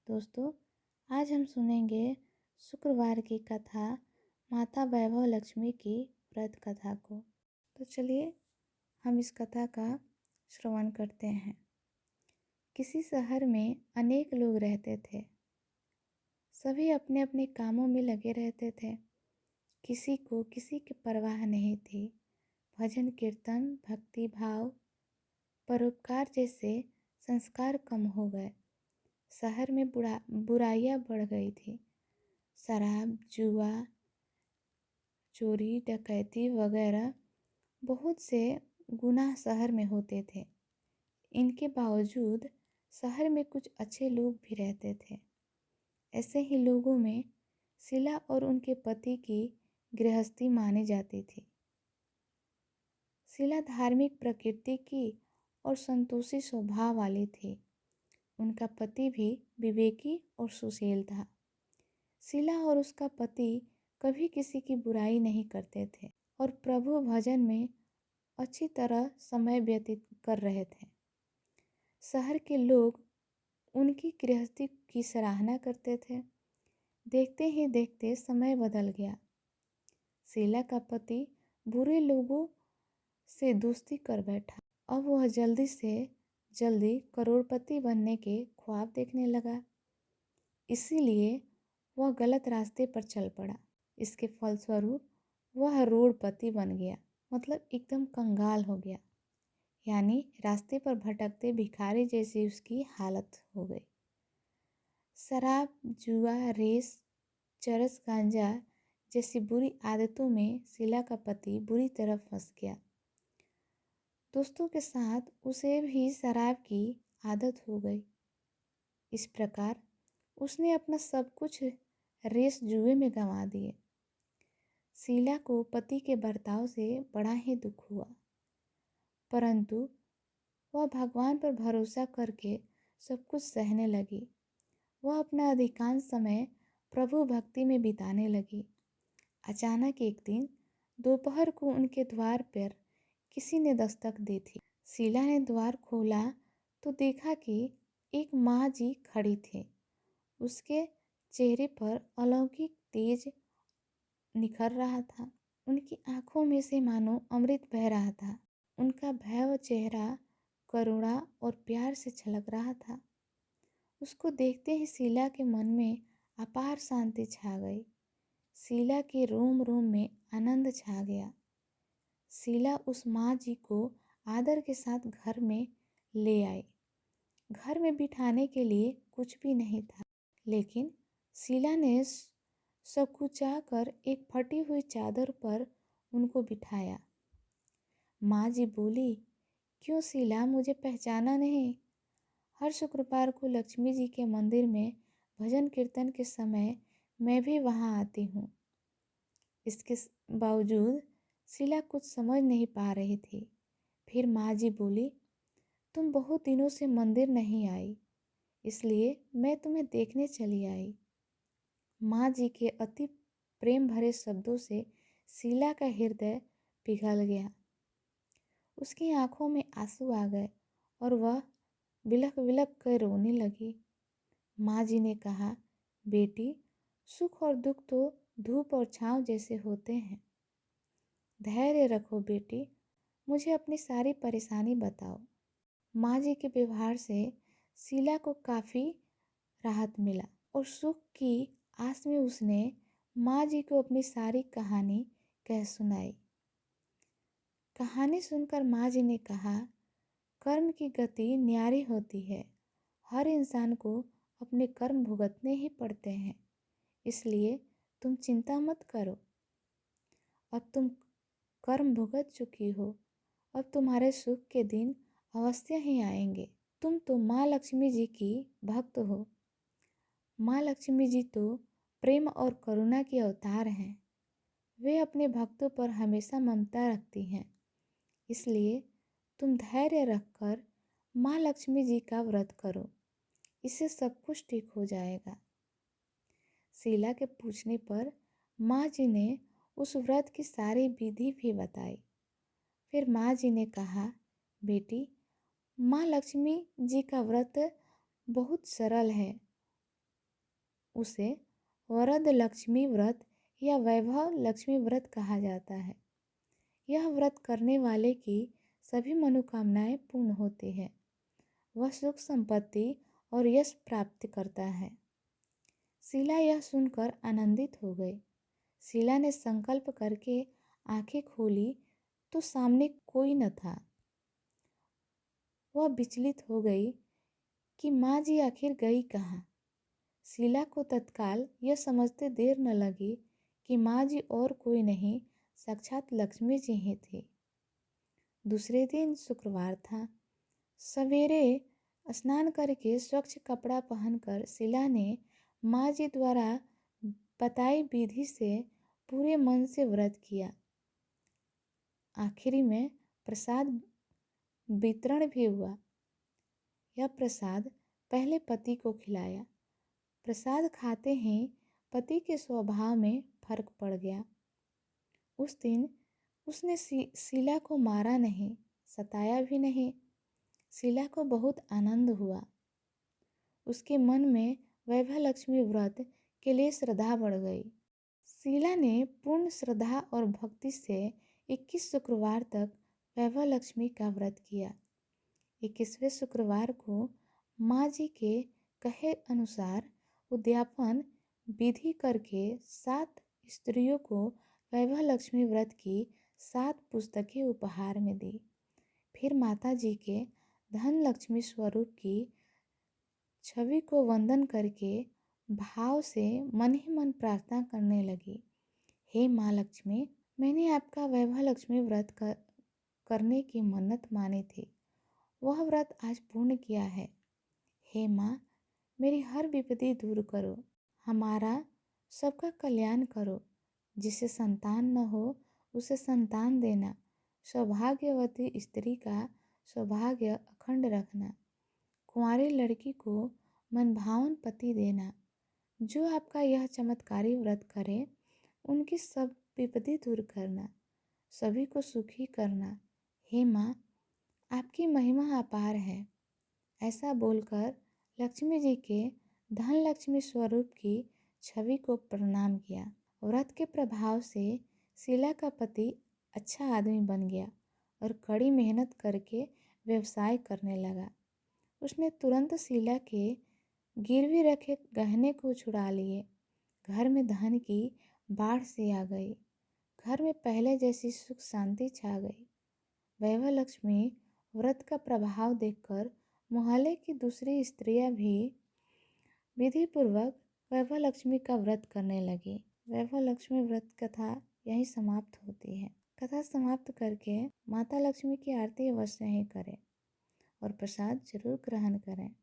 दोस्तों, आज हम सुनेंगे शुक्रवार की कथा माता वैभव लक्ष्मी की व्रत कथा को। तो चलिए हम इस कथा का श्रवण करते हैं। किसी शहर में अनेक लोग रहते थे। सभी अपने अपने कामों में लगे रहते थे। किसी को किसी की परवाह नहीं थी। भजन कीर्तन, भक्ति भाव, परोपकार जैसे संस्कार कम हो गए। शहर में बुराइयां बढ़ गई थी। शराब, जुआ, चोरी, डकैती वगैरह बहुत से गुनाह शहर में होते थे। इनके बावजूद शहर में कुछ अच्छे लोग भी रहते थे। ऐसे ही लोगों में शीला और उनके पति की गृहस्थी मानी जाती थी। शीला धार्मिक प्रकृति की और संतोषी स्वभाव वाली थी। उनका पति भी विवेकी और सुशील था। शीला और उसका पति कभी किसी की बुराई नहीं करते थे और प्रभु भजन में अच्छी तरह समय व्यतीत कर रहे थे। शहर के लोग उनकी गृहस्थी की सराहना करते थे। देखते ही देखते समय बदल गया। शीला का पति बुरे लोगों से दोस्ती कर बैठा। अब वह जल्दी से जल्दी करोड़पति बनने के ख्वाब देखने लगा। इसीलिए वह गलत रास्ते पर चल पड़ा। इसके फलस्वरूप वह रोड़पति बन गया, मतलब एकदम कंगाल हो गया। यानी रास्ते पर भटकते भिखारी जैसी उसकी हालत हो गई। शराब, जुआ, रेस, चरस, गांजा जैसी बुरी आदतों में शीला का पति बुरी तरह फंस गया। दोस्तों के साथ उसे भी शराब की आदत हो गई। इस प्रकार उसने अपना सब कुछ रेस जुए में गंवा दिए। शीला को पति के बर्ताव से बड़ा ही दुख हुआ, परंतु वह भगवान पर भरोसा करके सब कुछ सहने लगी। वह अपना अधिकांश समय प्रभु भक्ति में बिताने लगी। अचानक एक दिन दोपहर को उनके द्वार पर किसी ने दस्तक दी थी। शीला ने द्वार खोला तो देखा कि एक माँ जी खड़ी थी। उसके चेहरे पर अलौकिक तेज निखर रहा था। उनकी आंखों में से मानो अमृत बह रहा था। उनका भयावह चेहरा करुणा और प्यार से छलक रहा था। उसको देखते ही शीला के मन में अपार शांति छा गई। शीला के रोम रोम में आनंद छा गया। शीला उस माँ जी को आदर के साथ घर में ले आई। घर में बिठाने के लिए कुछ भी नहीं था, लेकिन शीला ने सकुचा कर एक फटी हुई चादर पर उनको बिठाया। माँ जी बोली, क्यों शीला, मुझे पहचाना नहीं? हर शुक्रवार को लक्ष्मी जी के मंदिर में भजन कीर्तन के समय मैं भी वहाँ आती हूँ। इसके बावजूद शीला कुछ समझ नहीं पा रही थी। फिर माँ जी बोली, तुम बहुत दिनों से मंदिर नहीं आई, इसलिए मैं तुम्हें देखने चली आई। माँ जी के अति प्रेम भरे शब्दों से शीला का हृदय पिघल गया। उसकी आंखों में आंसू आ गए और वह बिलख बिलख कर रोने लगी। माँ जी ने कहा, बेटी, सुख और दुख तो धूप और छांव जैसे होते हैं। धैर्य रखो बेटी, मुझे अपनी सारी परेशानी बताओ। माँ जी के व्यवहार से शीला को काफ़ी राहत मिला और सुख की आस में उसने माँ जी को अपनी सारी कहानी कह सुनाई। कहानी सुनकर माँ जी ने कहा, कर्म की गति न्यारी होती है। हर इंसान को अपने कर्म भुगतने ही पड़ते हैं, इसलिए तुम चिंता मत करो। अब तुम कर्म भुगत चुकी हो, अब तुम्हारे सुख के दिन अवश्य ही आएंगे। तुम तो माँ लक्ष्मी जी की भक्त हो। माँ लक्ष्मी जी तो प्रेम और करुणा के अवतार हैं। वे अपने भक्तों पर हमेशा ममता रखती हैं। इसलिए तुम धैर्य रखकर माँ लक्ष्मी जी का व्रत करो, इससे सब कुछ ठीक हो जाएगा। शीला के पूछने पर माँ जी ने उस व्रत की सारी विधि भी बताई। फिर माँ जी ने कहा, बेटी, माँ लक्ष्मी जी का व्रत बहुत सरल है उसे वरद लक्ष्मी व्रत या वैभव लक्ष्मी व्रत कहा जाता है। यह व्रत करने वाले की सभी मनोकामनाएं पूर्ण होती है। वह सुख संपत्ति और यश प्राप्त करता है। शीला यह सुनकर आनंदित हो गई। शीला ने संकल्प करके आंखें खोली तो सामने कोई न था। वह विचलित हो गई कि माँ जी आखिर गई कहाँ। शीला को तत्काल यह समझते देर न लगी कि माँ जी और कोई नहीं, साक्षात लक्ष्मी जी ही थी। दूसरे दिन शुक्रवार था। सवेरे स्नान करके स्वच्छ कपड़ा पहनकर शीला ने माँ जी द्वारा बताई विधि से पूरे मन से व्रत किया। आखिरी में प्रसाद वितरण भी हुआ। यह प्रसाद पहले पति को खिलाया। प्रसाद खाते ही पति के स्वभाव में फर्क पड़ गया। उस दिन उसने शीला को मारा नहीं, सताया भी नहीं। शीला को बहुत आनंद हुआ। उसके मन में वैभव लक्ष्मी व्रत के लिए श्रद्धा बढ़ गई। शीला ने पूर्ण श्रद्धा और भक्ति से 21 शुक्रवार तक वैभव लक्ष्मी का व्रत किया। 21वें शुक्रवार को माँ जी के कहे अनुसार उद्यापन विधि करके 7 स्त्रियों को वैभव लक्ष्मी व्रत की 7 पुस्तकें उपहार में दी। फिर माता जी के धन लक्ष्मी स्वरूप की छवि को वंदन करके भाव से मन ही मन प्रार्थना करने लगी। हे माँ लक्ष्मी, मैंने आपका वैभव लक्ष्मी व्रत करने की मन्नत मानी थी। वह व्रत आज पूर्ण किया है। हे माँ, मेरी हर विपत्ति दूर करो, हमारा सबका कल्याण करो। जिसे संतान न हो उसे संतान देना, सौभाग्यवती स्त्री का सौभाग्य अखंड रखना, कुंवारी लड़की को मनभावन पति देना। जो आपका यह चमत्कारी व्रत करे उनकी सब विपत्ति दूर करना, सभी को सुखी करना। हे माँ, आपकी महिमा अपार है। ऐसा बोलकर लक्ष्मी जी के धन लक्ष्मी स्वरूप की छवि को प्रणाम किया। व्रत के प्रभाव से शीला का पति अच्छा आदमी बन गया और कड़ी मेहनत करके व्यवसाय करने लगा। उसने तुरंत शीला के गिरवी रखे गहने को छुड़ा लिए। घर में धन की बाढ़ सी आ गई। घर में पहले जैसी सुख शांति छा गई। वैभव लक्ष्मी व्रत का प्रभाव देखकर मोहल्ले की दूसरी स्त्रियां भी विधिपूर्वक वैभव लक्ष्मी का व्रत करने लगी। वैभव लक्ष्मी व्रत कथा यहीं समाप्त होती है। कथा समाप्त करके माता लक्ष्मी की आरती अवश्य ही करें और प्रसाद जरूर ग्रहण करें।